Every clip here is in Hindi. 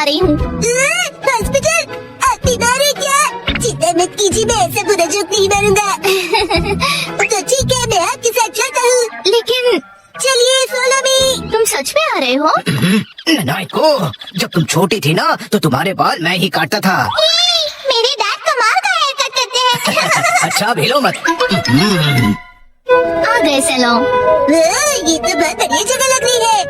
रही हूँ। हॉस्पिटल? आप बीमार है क्या? चिंता मत कीजिए, मैं ऐसा बुरा जोक नहीं मारूंगा। तो ठीक है, मैं आपके साथ चलता हूँ। लेकिन चलिए फॉलो मी। तुम सच में आ रहे हो? नानाको, जब तुम छोटी थी ना तो तुम्हारे बाल मैं ही काटता था। मेरे डैड कमाल का हेयर कट करते हैं। अच्छा भेलो मत। आ गए सैलून। ये तो बहुत बढ़िया जगह लग रही है,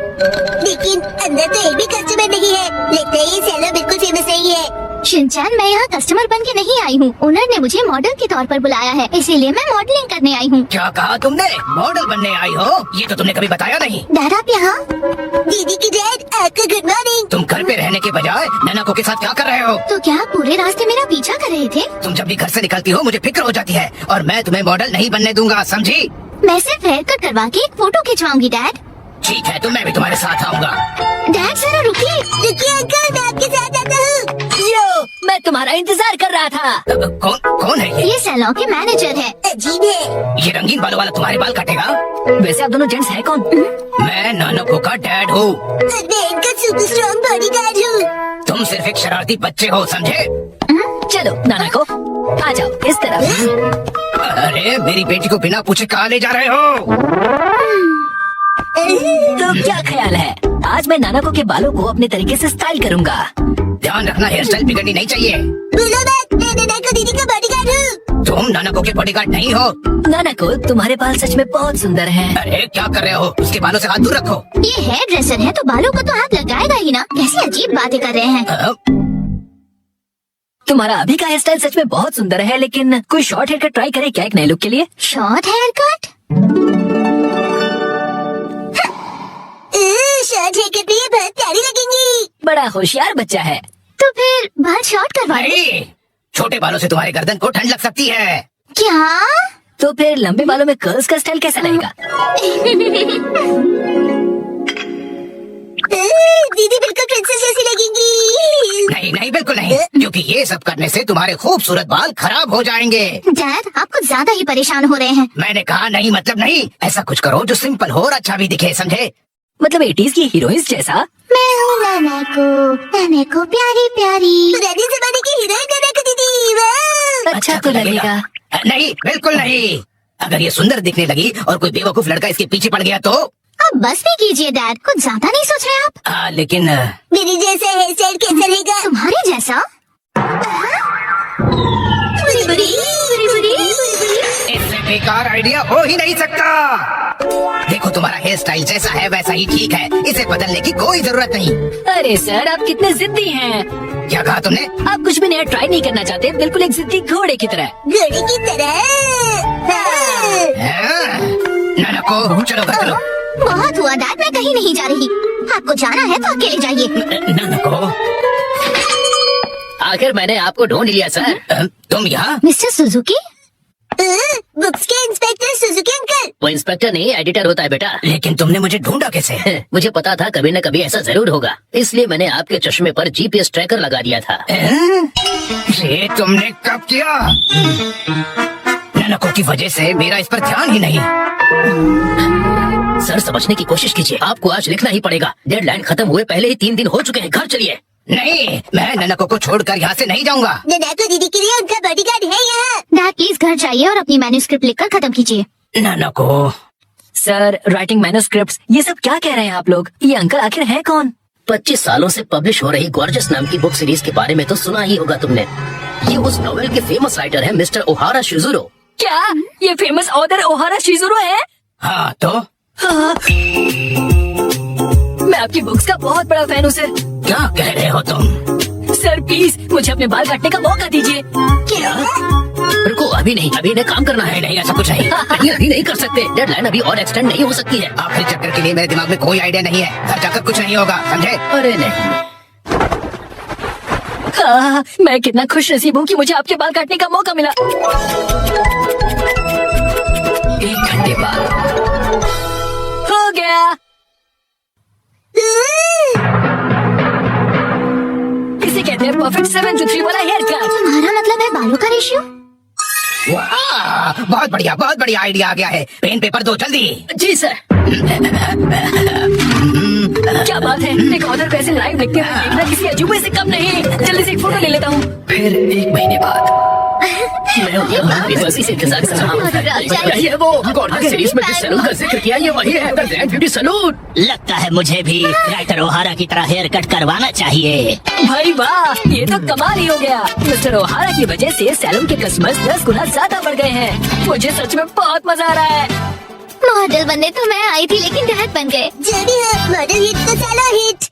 लेकिन अंदर तो एक भी कस्टमर नहीं है। लगता है ये सैलून बिल्कुल फेमस नहीं है। शिनचैन, मैं यहाँ कस्टमर बन के नहीं आई हूँ। ओनर ने मुझे मॉडल के तौर पर बुलाया है, इसीलिए मैं मॉडलिंग करने आई हूँ। क्या कहा तुमने? मॉडल बनने आई हो? ये तो तुमने कभी बताया नहीं। डैड आप यहाँ? दीदी की डैड, आपको गुड मॉर्निंग। तुम घर पे रहने के बजाय नानाको के साथ क्या कर रहे हो? तो क्या आप पूरे रास्ते मेरा पीछा कर रहे थे? तुम जब भी घर से निकलती हो मुझे फिक्र हो जाती है, और मैं तुम्हें मॉडल नहीं बनने दूंगा, समझी? मैं सिर्फ हेयर कट करवा के एक फोटो खिंचवाऊंगी डैड। ठीक है, तो मैं भी तुम्हारे साथ आऊंगा। डैड जरा रुकिए। रुकिए अंकल, मैं आपके साथ आता हूँ। यो, मैं तुम्हारा इंतजार कर रहा था। कौन है ये? ये सैलून के मैनेजर है। अजीब है। ये रंगीन बालों वाला तुम्हारे बाल काटेगा? वैसे आप दोनों जेंट्स हैं कौन? मैं नानाको का डैड हूँ। और मैं इनका सुपर स्ट्रॉन्ग बॉडीगार्ड हूँ। तुम सिर्फ एक शरारती बच्चे हो, समझे? चलो नाना को आ जाओ इस तरफ। अरे मेरी बेटी को बिना पूछे कहाँ ले जा रहे हो? तो क्या ख्याल है, आज मैं नाना को के बालों को अपने तरीके से स्टाइल करूंगा। ध्यान रखना, हेयर स्टाइल बिगड़नी नहीं चाहिए। बोलो मत, मैं नानाको दीदी का बॉडीगार्ड हूँ। तुम नानाको के बॉडीगार्ड नहीं हो। नाना को तुम्हारे बाल सच में बहुत सुंदर हैं। अरे क्या कर रहे हो? उसके बालों से हाथ दूर रखो। ये हेयर ड्रेसर है तो बालों को तो हाथ लगाएगा ही ना। कैसी अजीब बातें कर रहे हैं। तुम्हारा अभी का हेयर स्टाइल सच में बहुत सुंदर है, लेकिन कोई शॉर्ट हेयर कट ट्राई करे क्या एक नए लुक के लिए? Short haircut? Short haircut में बहुत प्यारी लगेंगी। बड़ा होशियार बच्चा है। तो फिर बाल शॉर्ट करवा दो। नहीं, छोटे बालों से तुम्हारे गर्दन को ठंड लग सकती है। क्या? तो फिर लंबे बालों में कर्ल्स का स्टाइल कैसा रहेगा? दीदी बिल्कुल प्रिंसेस जैसी लगेंगी। नहीं नहीं, बिल्कुल नहीं, क्योंकि ये सब करने से तुम्हारे खूबसूरत बाल खराब हो जाएंगे। डैड आप कुछ ज्यादा ही परेशान हो रहे हैं। मैंने कहा नहीं मतलब नहीं। ऐसा कुछ करो जो सिंपल हो और अच्छा भी दिखे, समझे? मतलब 80s की हीरोइंस जैसा। मैं हूँ नानाको प्यारी प्यारी। पुराने जमाने की हीरोइन नानाको दीदी। वाह। अच्छा तो लगेगा। नहीं, बिल्कुल नहीं। अगर ये सुंदर दिखने लगी और कोई बेवकूफ लड़का इसके पीछे पड़ गया तो? अब बस भी कीजिए डैड, कुछ ज्यादा नहीं सोच रहे आप? लेकिन मेरे जैसा हेयर स्टाइल कैसा रहेगा? तुम्हारे जैसा? इससे बेकार आइडिया हो ही नहीं सकता। देखो तुम्हारा हेयर स्टाइल जैसा है वैसा ही ठीक है, इसे बदलने की कोई जरूरत नहीं। अरे सर आप कितने जिद्दी हैं। क्या कहा तुमने? आप कुछ भी नया ट्राई नहीं करना चाहते, बिल्कुल एक जिद्दी घोड़े की तरह। घोड़े की तरह। नानाको चलो घर चलो। बहुत हुआ डैड, मैं कहीं नहीं जा रही। आपको जाना है तो अकेले जाइए। नानाको, आखिर मैंने आपको ढूंढ लिया सर। तुम यहाँ? Mister Suzuki? बुक्स के इंस्पेक्टर सुजुकी अंकल। वो इंस्पेक्टर नहीं एडिटर होता है बेटा। लेकिन तुमने मुझे ढूंढा कैसे? मुझे पता था कभी न कभी ऐसा जरूर होगा, इसलिए मैंने आपके चश्मे पर जीपीएस ट्रैकर लगा दिया था। ये तुमने कब किया? नानाको की वजह से मेरा इस पर ध्यान ही नहीं। सर समझने की कोशिश कीजिए, आपको आज लिखना ही पड़ेगा। डेडलाइन खत्म हुए पहले ही 3 दिन हो चुके हैं, घर चलिए। नहीं, मैं नानाको को छोड़कर यहाँ से नहीं जाऊंगा। नानाको दीदी के लिए उनका बॉडीगार्ड है यहाँ। डैड प्लीज घर जाइए और अपनी मैन्युस्क्रिप्ट लिखकर खत्म कीजिए। नानाको। सर राइटिंग मैन्युस्क्रिप्ट्स, ये सब क्या कह रहे हैं आप लोग? ये अंकल आखिर है कौन? 25 सालों से पब्लिश हो रही गॉर्जियस नाम की बुक सीरीज के बारे में तो सुना ही होगा तुमने। ये उस नॉवेल के फेमस राइटर है मिस्टर ओहारा शिजुरो। क्या ये फेमस ऑथर ओहारा शिजुरो है? हाँ तो? मैं आपकी बुक्स का बहुत बड़ा फैन हूँ सर। क्या कह रहे हो तुम? सर प्लीज मुझे अपने बाल काटने का मौका दीजिए। क्या? रुको, अभी नहीं, अभी इन्हें काम करना है। नहीं ऐसा कुछ नहीं। ये अभी नहीं कर सकते, डेडलाइन अभी और एक्सटेंड नहीं हो सकती है। आखिरी चक्कर के लिए मेरे दिमाग में कोई आइडिया नहीं है। घर जाकर कुछ नहीं होगा, समझे? अरे नहीं। मैं कितना खुश नसीब हूँ कि मुझे आपके बाल काटने का मौका मिला। 1 घंटे बाद हो गया। इसे कहते हैं परफेक्ट 7 to 3 वाला हेयर कट। तुम्हारा मतलब है बालों का रेशियो? वाह, बहुत बढ़िया आइडिया आ गया है। पेन पेपर दो जल्दी। जी सर। क्या बात है, एक ऑथर को ऐसे लाइव लिखते हुए देखना किसी अजूबे से कम नहीं। जल्दी से एक फोटो ले लेता हूँ। फिर 1 महीने बाद मैं बेबसी से इंतजार कर रहा हूँ। यही है वो गॉर्जियस सीरीज में जिस सैलून का जिक्र किया, ये वही है, द ग्रैंड ब्यूटी सैलून। लगता है मुझे भी राइटर ओहारा की तरह हेयर कट करवाना चाहिए। भाई वाह, ये तो कमाल ही हो गया। मिस्टर ओहारा की वजह से सैलून के कस्टमर्स 10 गुना ज्यादा बढ़ गए हैं। मुझे सच में बहुत मजा आ रहा है। मॉडल बनने तो मैं आई थी, लेकिन डैड बन गए। जो भी हो, मॉडल हिट तो सालो हिट।